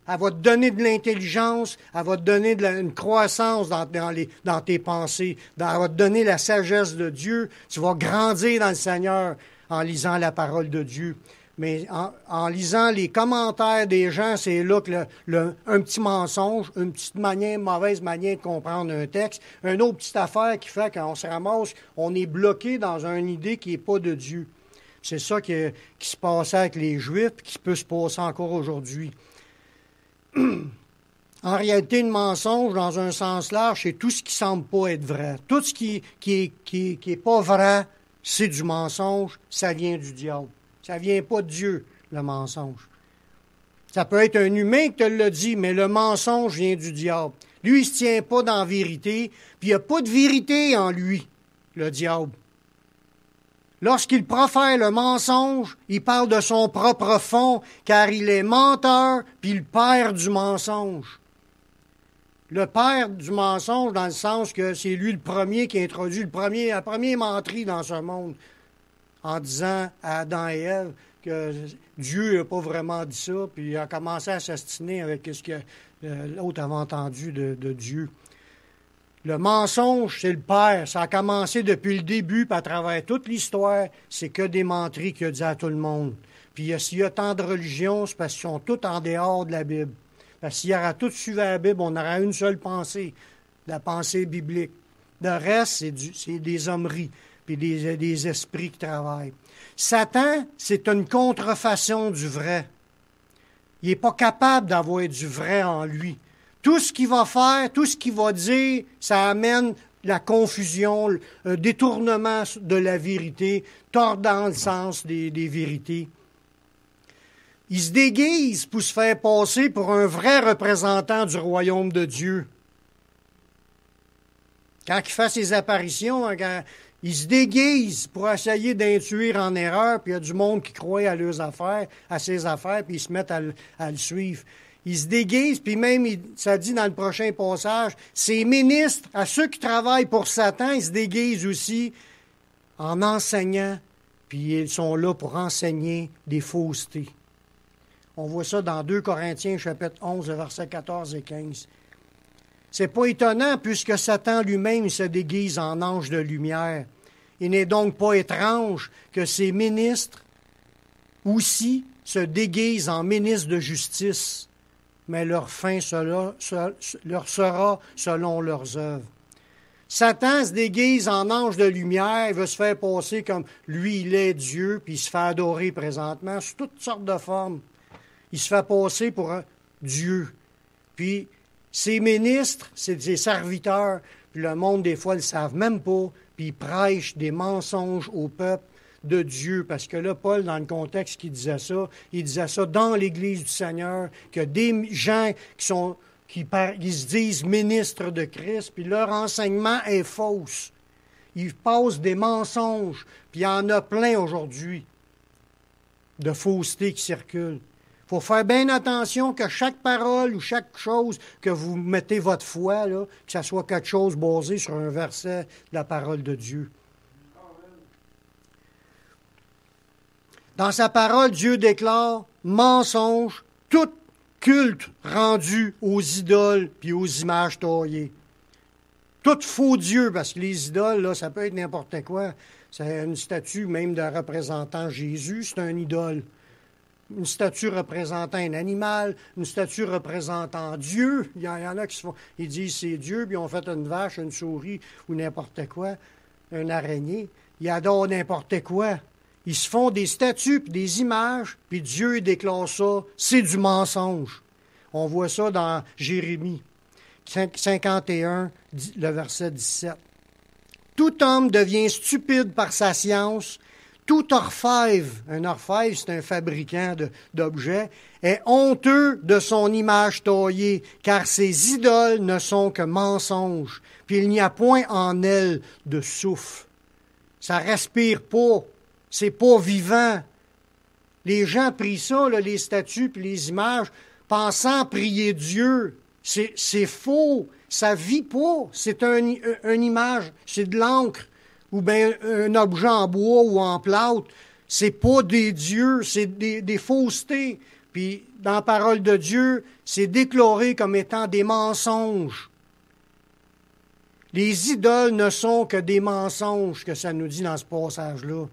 Elle va te donner de l'intelligence, elle va te donner une croissance dans tes pensées, elle va te donner la sagesse de Dieu. Tu vas grandir dans le Seigneur en lisant la parole de Dieu. Mais en lisant les commentaires des gens, c'est là que un petit mensonge, une petite mauvaise manière de comprendre un texte, une autre petite affaire qui fait qu'on se ramasse, on est bloqué dans une idée qui n'est pas de Dieu. C'est ça qui se passait avec les Juifs et qui peut se passer encore aujourd'hui. En réalité, le mensonge, dans un sens large, c'est tout ce qui semble pas être vrai. Tout ce qui est pas vrai, c'est du mensonge, ça vient du diable. Ça vient pas de Dieu, le mensonge. Ça peut être un humain qui te l'a dit, mais le mensonge vient du diable. Lui, il se tient pas dans la vérité, puis il n'y a pas de vérité en lui, le diable. Lorsqu'il profère le mensonge, il parle de son propre fond, car il est menteur, puis le père du mensonge. Le père du mensonge, dans le sens que c'est lui le premier qui introduit la première menterie dans ce monde, en disant à Adam et Ève que Dieu n'a pas vraiment dit ça, puis il a commencé à s'astiner avec ce que l'autre avait entendu de Dieu. Le mensonge, c'est le père. Ça a commencé depuis le début, puis à travers toute l'histoire, c'est que des menteries qu'il a dit à tout le monde. Puis s'il y a tant de religions, c'est parce qu'ils sont tous en dehors de la Bible. Parce que s'il y aura tout suivi la Bible, on aura une seule pensée, la pensée biblique. Le reste, c'est des hommeries, puis des esprits qui travaillent. Satan, c'est une contrefaçon du vrai. Il n'est pas capable d'avoir du vrai en lui. Tout ce qu'il va faire, tout ce qu'il va dire, ça amène la confusion, le détournement de la vérité, tordant le sens des vérités. Il se déguise pour se faire passer pour un vrai représentant du royaume de Dieu. Quand il fait ses apparitions, il se déguise pour essayer d'intuire en erreur, puis il y a du monde qui croit à leurs affaires, à ses affaires, puis ils se mettent à le suivre. Il se déguise, puis même, ça dit dans le prochain passage, ses ministres, à ceux qui travaillent pour Satan, ils se déguisent aussi en enseignant, puis ils sont là pour enseigner des faussetés. On voit ça dans 2 Corinthiens, chapitre 11, versets 14 et 15. C'est pas étonnant, puisque Satan lui-même se déguise en ange de lumière. Il n'est donc pas étrange que ses ministres aussi se déguisent en ministres de justice, mais leur fin leur sera selon leurs œuvres. Satan se déguise en ange de lumière, il veut se faire passer comme lui, il est Dieu, puis il se fait adorer présentement sous toutes sortes de formes. Il se fait passer pour un Dieu. Puis ses ministres, c'est des serviteurs, puis le monde, des fois, ne le savent même pas, puis ils prêchent des mensonges au peuple de Dieu. Parce que là, Paul, dans le contexte qu'il disait ça, il disait ça dans l'Église du Seigneur, que des gens qui sont qui se disent ministres de Christ, puis leur enseignement est fausse. Ils passent des mensonges, puis il y en a plein aujourd'hui de fausseté qui circulent. Il faut faire bien attention que chaque parole ou chaque chose que vous mettez votre foi, là, que ça soit quelque chose basé sur un verset de la parole de Dieu. Dans sa parole, Dieu déclare mensonge, tout culte rendu aux idoles puis aux images taillées. Tout faux Dieu, parce que les idoles, là, ça peut être n'importe quoi. C'est une statue même de représentant Jésus, c'est un idole. Une statue représentant un animal, une statue représentant Dieu. Il y en a qui se font, ils disent c'est Dieu, puis ils ont fait une vache, une souris ou n'importe quoi, une araignée. Ils adorent n'importe quoi. Ils se font des statues puis des images, puis Dieu déclare ça, c'est du mensonge. On voit ça dans Jérémie 51, le verset 17. Tout homme devient stupide par sa science. Tout orfèvre, un orfèvre, c'est un fabricant d'objets, est honteux de son image taillée, car ses idoles ne sont que mensonges, puis il n'y a point en elles de souffle. Ça respire pas, c'est pas vivant. Les gens prient ça, là, les statues puis les images, pensant prier Dieu. C'est faux, ça vit pas, c'est une image, c'est de l'encre. Ou bien un objet en bois ou en plâtre, c'est pas des dieux, c'est des faussetés. Puis dans la parole de Dieu, c'est déclaré comme étant des mensonges. Les idoles ne sont que des mensonges, que ça nous dit dans ce passage-là.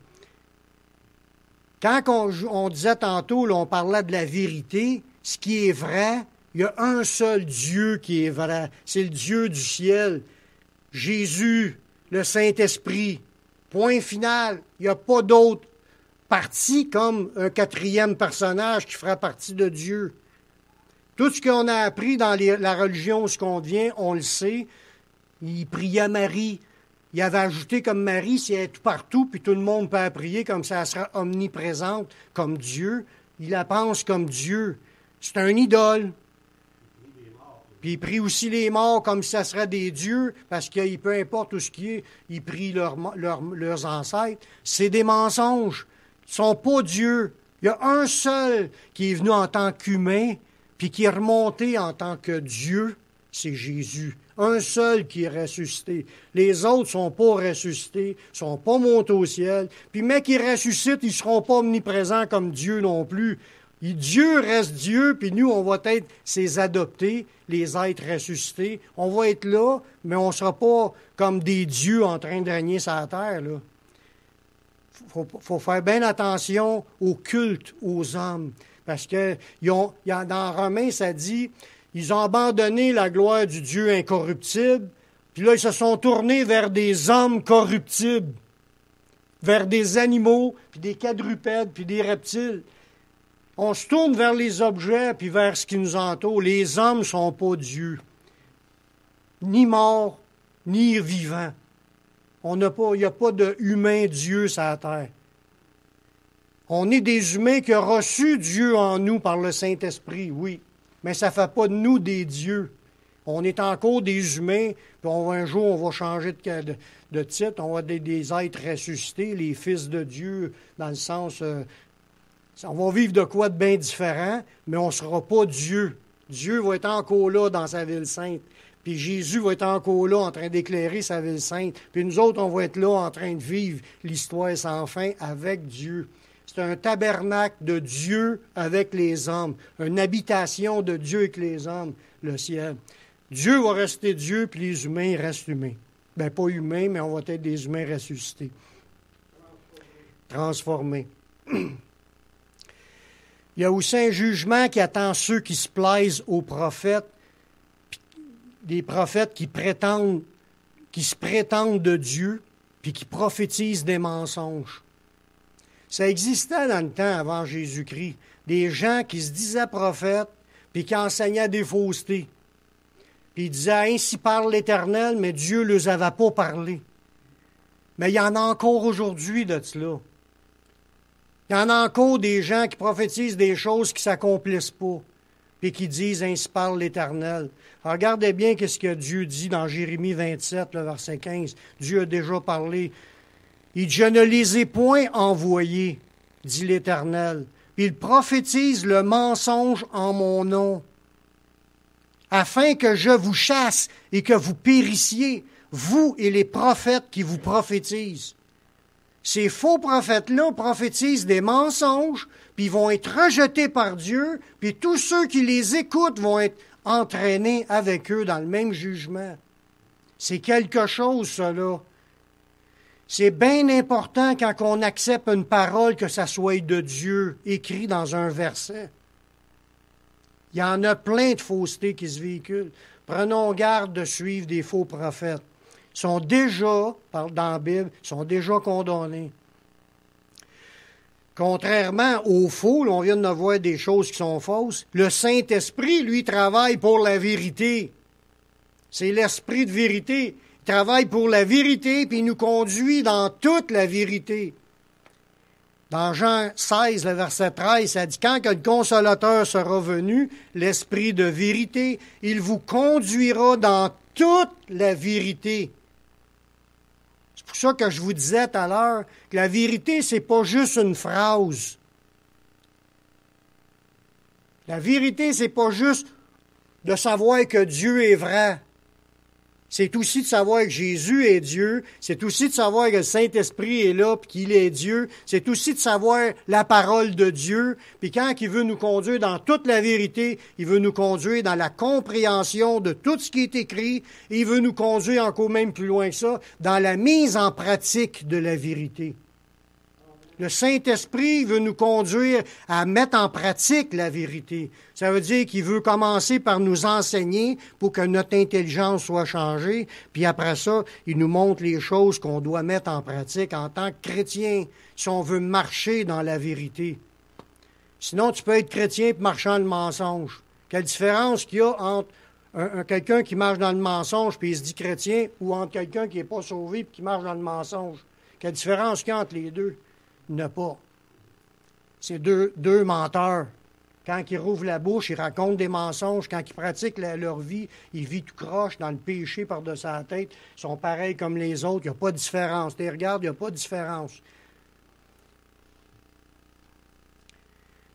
Quand on disait tantôt, là, on parlait de la vérité, ce qui est vrai, il y a un seul Dieu qui est vrai, c'est le Dieu du ciel, Jésus, le Saint-Esprit. Point final. Il n'y a pas d'autre partie comme un quatrième personnage qui fera partie de Dieu. Tout ce qu'on a appris dans la religion, ce qu'on devient, on le sait. Il priait Marie. Il avait ajouté comme Marie, si elle est tout partout, puis tout le monde peut la prier comme ça, elle sera omniprésente comme Dieu. Il la pense comme Dieu. C'est un idole. Puis il prie aussi les morts comme si ça serait des dieux, parce que peu importe où ce qui est, ils prient leurs ancêtres. C'est des mensonges. Ils ne sont pas Dieu. Il y a un seul qui est venu en tant qu'humain, puis qui est remonté en tant que Dieu, c'est Jésus. Un seul qui est ressuscité. Les autres ne sont pas ressuscités, ne sont pas montés au ciel. Puis mais qu'ils ressuscitent, ils ne seront pas omniprésents comme Dieu non plus. Dieu reste Dieu, puis nous, on va être ses adoptés, les êtres ressuscités. On va être là, mais on ne sera pas comme des dieux en train de régner sur la terre. Il faut faire bien attention au culte aux hommes. Parce que dans Romains, ça dit, ils ont abandonné la gloire du Dieu incorruptible, puis là, ils se sont tournés vers des hommes corruptibles, vers des animaux, puis des quadrupèdes, puis des reptiles. On se tourne vers les objets puis vers ce qui nous entoure. Les hommes ne sont pas Dieu. Ni morts, ni vivants. Il n'y a pas d'humain Dieu sur la terre. On est des humains qui ont reçu Dieu en nous par le Saint-Esprit, oui. Mais ça ne fait pas de nous des dieux. On est encore des humains, puis un jour, on va changer de titre. On va être des êtres ressuscités, les fils de Dieu, dans le sens... on va vivre de quoi de bien différent, mais on ne sera pas Dieu. Dieu va être encore là dans sa ville sainte. Puis Jésus va être encore là en train d'éclairer sa ville sainte. Puis nous autres, on va être là en train de vivre l'histoire sans fin avec Dieu. C'est un tabernacle de Dieu avec les hommes. Une habitation de Dieu avec les hommes, le ciel. Dieu va rester Dieu, puis les humains restent humains. Bien, pas humains, mais on va être des humains ressuscités. Transformés. Il y a aussi un jugement qui attend ceux qui se plaisent aux prophètes, des prophètes qui se prétendent de Dieu, puis qui prophétisent des mensonges. Ça existait dans le temps avant Jésus-Christ, des gens qui se disaient prophètes, puis qui enseignaient des faussetés. Puis ils disaient, ainsi parle l'Éternel, mais Dieu ne les avait pas parlé. Mais il y en a encore aujourd'hui de cela. Il y en a encore des gens qui prophétisent des choses qui ne s'accomplissent pas. puis qui disent « Ainsi parle l'Éternel ». Regardez bien ce que Dieu dit dans Jérémie 27, le verset 15. Dieu a déjà parlé. Il dit « Je ne les ai point envoyés, dit l'Éternel. Ils prophétisent le mensonge en mon nom, afin que je vous chasse et que vous périssiez, vous et les prophètes qui vous prophétisent. » Ces faux prophètes-là prophétisent des mensonges, puis ils vont être rejetés par Dieu, puis tous ceux qui les écoutent vont être entraînés avec eux dans le même jugement. C'est quelque chose, cela. C'est bien important quand on accepte une parole que ça soit de Dieu, écrit dans un verset. Il y en a plein de faussetés qui se véhiculent. Prenons garde de suivre des faux prophètes. Ils sont déjà, dans la Bible, ils sont déjà condamnés. Contrairement aux faux, on vient de voir des choses qui sont fausses, le Saint-Esprit, lui, travaille pour la vérité. C'est l'Esprit de vérité. Il travaille pour la vérité, puis il nous conduit dans toute la vérité. Dans Jean 16, le verset 13, ça dit « Quand le Consolateur sera venu, l'Esprit de vérité, il vous conduira dans toute la vérité. » C'est pour ça que je vous disais tout à l'heure que la vérité, c'est pas juste une phrase. La vérité, c'est pas juste de savoir que Dieu est vrai. C'est aussi de savoir que Jésus est Dieu. C'est aussi de savoir que le Saint-Esprit est là, puis qu'il est Dieu. C'est aussi de savoir la parole de Dieu. Puis quand il veut nous conduire dans toute la vérité, il veut nous conduire dans la compréhension de tout ce qui est écrit. Et il veut nous conduire encore même plus loin que ça, dans la mise en pratique de la vérité. Le Saint-Esprit veut nous conduire à mettre en pratique la vérité. Ça veut dire qu'il veut commencer par nous enseigner pour que notre intelligence soit changée, puis après ça, il nous montre les choses qu'on doit mettre en pratique en tant que chrétien, si on veut marcher dans la vérité. Sinon, tu peux être chrétien et marcher dans le mensonge. Quelle différence qu'il y a entre quelqu'un qui marche dans le mensonge puis il se dit chrétien, ou entre quelqu'un qui n'est pas sauvé et qui marche dans le mensonge? Quelle différence qu'il y a entre les deux? Il n'y en a pas. C'est deux menteurs. Quand ils rouvrent la bouche, ils racontent des mensonges. Quand ils pratiquent leur vie, ils vivent tout croche dans le péché par-dessus la tête. Ils sont pareils comme les autres. Il n'y a pas de différence. Tu les regardes, il n'y a pas de différence.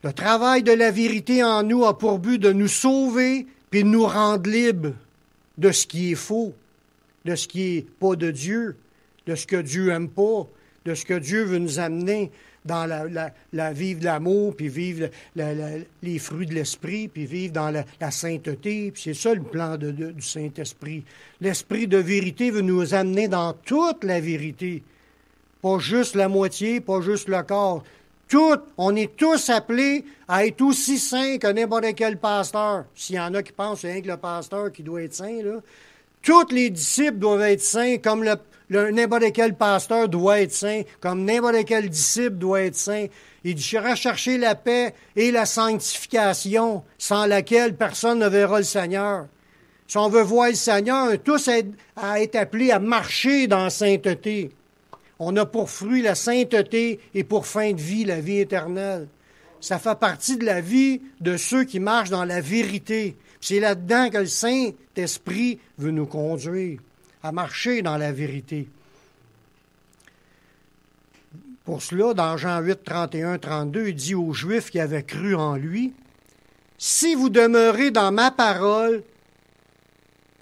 Le travail de la vérité en nous a pour but de nous sauver puis de nous rendre libres de ce qui est faux, de ce qui n'est pas de Dieu, de ce que Dieu n'aime pas, de ce que Dieu veut nous amener dans la vivre l'amour, puis vivre les fruits de l'Esprit, puis vivre dans la sainteté. Puis c'est ça le plan du Saint-Esprit. L'Esprit de vérité veut nous amener dans toute la vérité. Pas juste la moitié, pas juste le corps. Tout, on est tous appelés à être aussi saints que n'importe quel pasteur. S'il y en a qui pensent que c'est rien que le pasteur qui doit être saint, là. Tous les disciples doivent être saints comme n'importe quel pasteur doit être saint, comme n'importe quel disciple doit être saint. Il dit, je rechercher la paix et la sanctification, sans laquelle personne ne verra le Seigneur. Si on veut voir le Seigneur, on a tous à être appelés à marcher dans la sainteté. On a pour fruit la sainteté et pour fin de vie, la vie éternelle. Ça fait partie de la vie de ceux qui marchent dans la vérité. C'est là-dedans que le Saint-Esprit veut nous conduire, à marcher dans la vérité. Pour cela, dans Jean 8, 31, 32, il dit aux Juifs qui avaient cru en lui, « Si vous demeurez dans ma parole,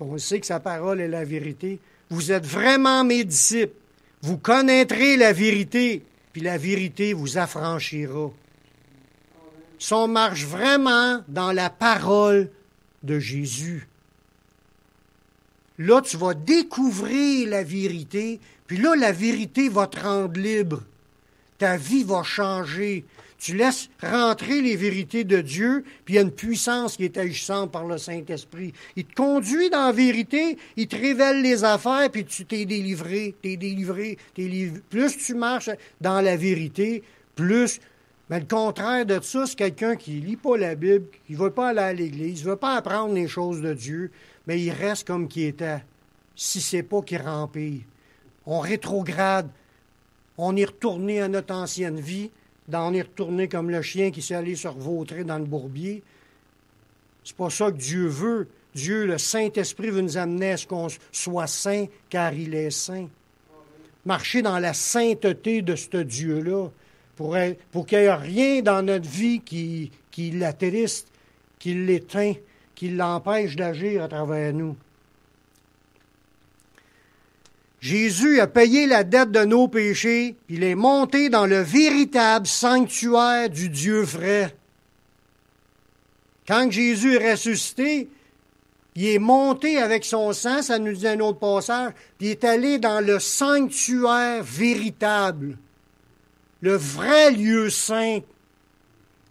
on sait que sa parole est la vérité, vous êtes vraiment mes disciples, vous connaîtrez la vérité, puis la vérité vous affranchira. » Si on marche vraiment dans la parole de Jésus, là, tu vas découvrir la vérité, puis là, la vérité va te rendre libre. Ta vie va changer. Tu laisses rentrer les vérités de Dieu, puis il y a une puissance qui est agissante par le Saint-Esprit. Il te conduit dans la vérité, il te révèle les affaires, puis tu t'es délivré. Plus tu marches dans la vérité, plus... Mais le contraire de ça, c'est quelqu'un qui ne lit pas la Bible, qui ne veut pas aller à l'Église, ne veut pas apprendre les choses de Dieu, mais il reste comme qu'il était, si ce n'est pas qu'il remplit. On rétrograde, on est retourné à notre ancienne vie, on est retourné comme le chien qui s'est allé se revautrer dans le bourbier. C'est pas ça que Dieu veut. Dieu, le Saint-Esprit, veut nous amener à ce qu'on soit saint, car il est saint. Marcher dans la sainteté de ce Dieu-là, pour qu'il n'y ait rien dans notre vie qui l'attriste, qui l'éteint, qui l'empêche d'agir à travers nous. Jésus a payé la dette de nos péchés, il est monté dans le véritable sanctuaire du Dieu vrai. Quand Jésus est ressuscité, il est monté avec son sang, ça nous dit un autre passage, puis il est allé dans le sanctuaire véritable, le vrai lieu saint,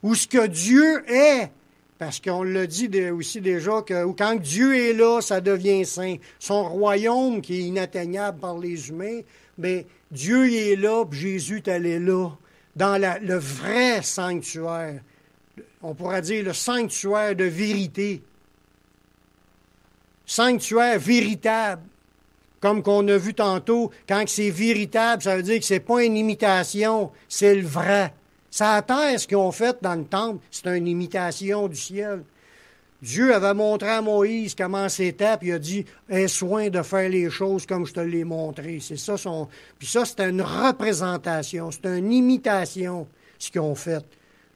où ce que Dieu est, parce qu'on l'a dit aussi déjà, que quand Dieu est là, ça devient saint. Son royaume qui est inatteignable par les humains, bien, Dieu y est là, puis Jésus est allé là, dans le vrai sanctuaire. On pourrait dire le sanctuaire de vérité. Sanctuaire véritable. Comme qu'on a vu tantôt, quand c'est véritable, ça veut dire que c'est pas une imitation, c'est le vrai. Sa terre, ce qu'ils ont fait dans le temple, c'est une imitation du ciel. Dieu avait montré à Moïse comment c'était, puis il a dit « Aie soin de faire les choses comme je te l'ai montré. » C'est ça son... Puis ça, c'était une représentation, c'était une imitation, ce qu'ils ont fait.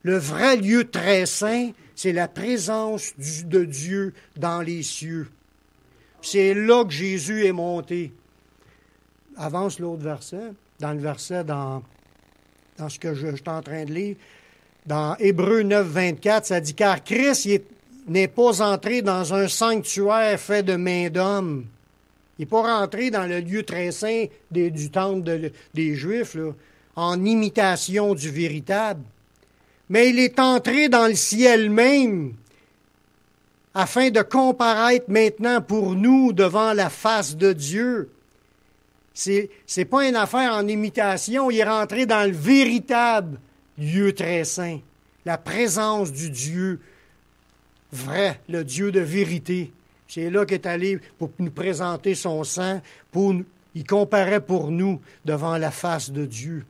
Le vrai lieu très saint, c'est la présence de Dieu dans les cieux. C'est là que Jésus est monté. Avance l'autre verset. Dans le verset, dans ce que je suis en train de lire, dans Hébreux 9, 24, ça dit « Car Christ n'est pas entré dans un sanctuaire fait de main d'homme. » Il n'est pas rentré dans le lieu très saint du temple des Juifs, là, en imitation du véritable. Mais il est entré dans le ciel même, afin de comparaître maintenant pour nous devant la face de Dieu. C'est pas une affaire en imitation, il est rentré dans le véritable lieu très saint, la présence du Dieu vrai, le Dieu de vérité. C'est là qu'il est allé pour nous présenter son sang, il comparait pour nous devant la face de Dieu.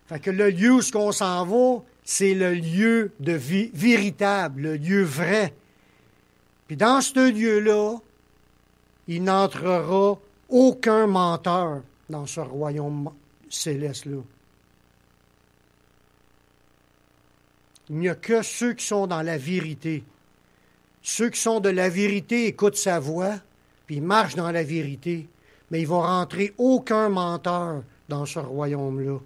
Fait que le lieu où on s'en va, c'est le lieu de véritable, le lieu vrai. Puis dans ce lieu-là, il n'entrera aucun menteur dans ce royaume céleste-là. Il n'y a que ceux qui sont dans la vérité. Ceux qui sont de la vérité écoutent sa voix, puis ils marchent dans la vérité, mais il ne va rentrer aucun menteur dans ce royaume-là.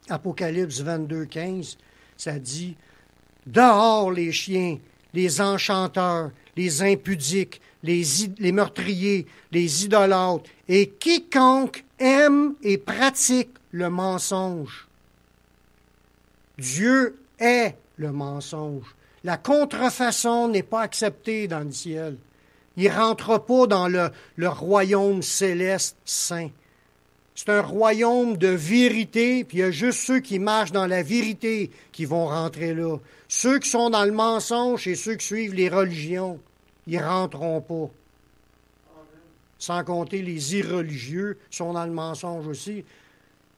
Apocalypse 22, 15, ça dit « Dehors les chiens, les enchanteurs, les impudiques, les meurtriers, les idolâtres, et quiconque aime et pratique le mensonge. » Dieu est le mensonge. La contrefaçon n'est pas acceptée dans le ciel. Il ne rentre pas dans le royaume céleste saint. C'est un royaume de vérité, puis il y a juste ceux qui marchent dans la vérité qui vont rentrer là. Ceux qui sont dans le mensonge et ceux qui suivent les religions, ils ne rentreront pas. Sans compter les irreligieux sont dans le mensonge aussi.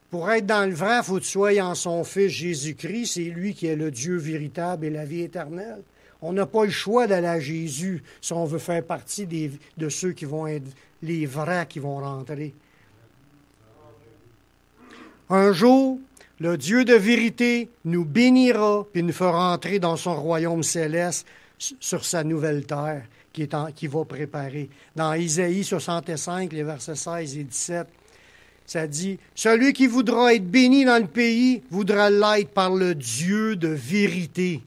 Pour être dans le vrai, il faut que tu sois en son Fils Jésus-Christ. C'est lui qui est le Dieu véritable et la vie éternelle. On n'a pas le choix d'aller à Jésus si on veut faire partie de ceux qui vont être les vrais qui vont rentrer. Un jour, le Dieu de vérité nous bénira puis nous fera entrer dans son royaume céleste sur sa nouvelle terre qui va préparer. Dans Isaïe 65, les versets 16 et 17, ça dit « Celui qui voudra être béni dans le pays voudra l'être par le Dieu de vérité.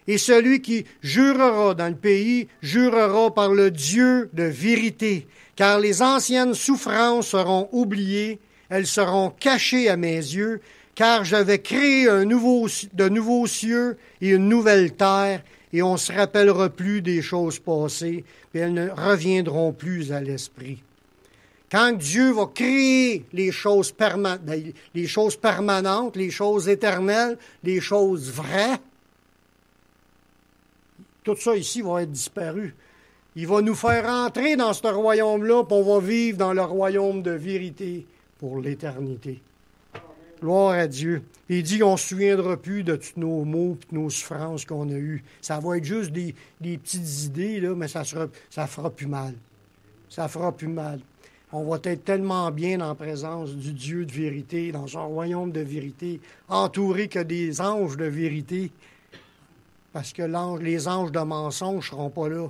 Et celui qui jurera dans le pays jurera par le Dieu de vérité, car les anciennes souffrances seront oubliées, elles seront cachées à mes yeux, car j'avais créé de nouveaux cieux et une nouvelle terre, et on ne se rappellera plus des choses passées, et elles ne reviendront plus à l'esprit. » Quand Dieu va créer les choses permanentes, les choses éternelles, les choses vraies, tout ça ici va être disparu. Il va nous faire entrer dans ce royaume-là, puis on va vivre dans le royaume de vérité pour l'éternité. Gloire à Dieu. Il dit qu'on ne se souviendra plus de tous nos maux et de nos souffrances qu'on a eues. Ça va être juste des petites idées, là, mais ça fera plus mal. Ça fera plus mal. On va être tellement bien en présence du Dieu de vérité, dans son royaume de vérité, entouré que des anges de vérité. Parce que les anges de mensonge ne seront pas là.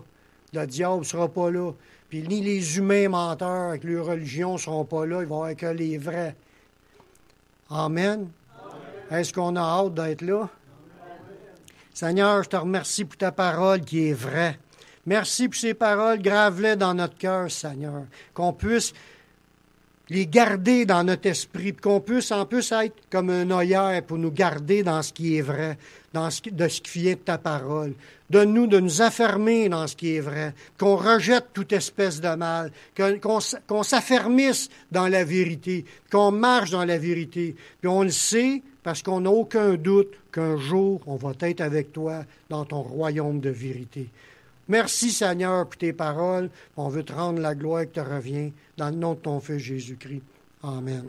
Le diable ne sera pas là. Puis ni les humains menteurs avec leur religion ne seront pas là. Il va y avoir que les vrais. Amen. Est-ce qu'on a hâte d'être là? Seigneur, je te remercie pour ta parole qui est vraie. Merci pour ces paroles, grave-les dans notre cœur, Seigneur. Qu'on puisse les garder dans notre esprit, qu'on puisse en plus être comme un œillère pour nous garder dans ce qui est vrai, de ce qui vient de ta parole. Donne-nous de nous affermer dans ce qui est vrai, qu'on rejette toute espèce de mal, qu'on s'affermisse dans la vérité, qu'on marche dans la vérité. Puis on le sait parce qu'on n'a aucun doute qu'un jour, on va être avec toi dans ton royaume de vérité. Merci Seigneur pour tes paroles. On veut te rendre la gloire qui te revient dans le nom de ton Fils Jésus-Christ. Amen.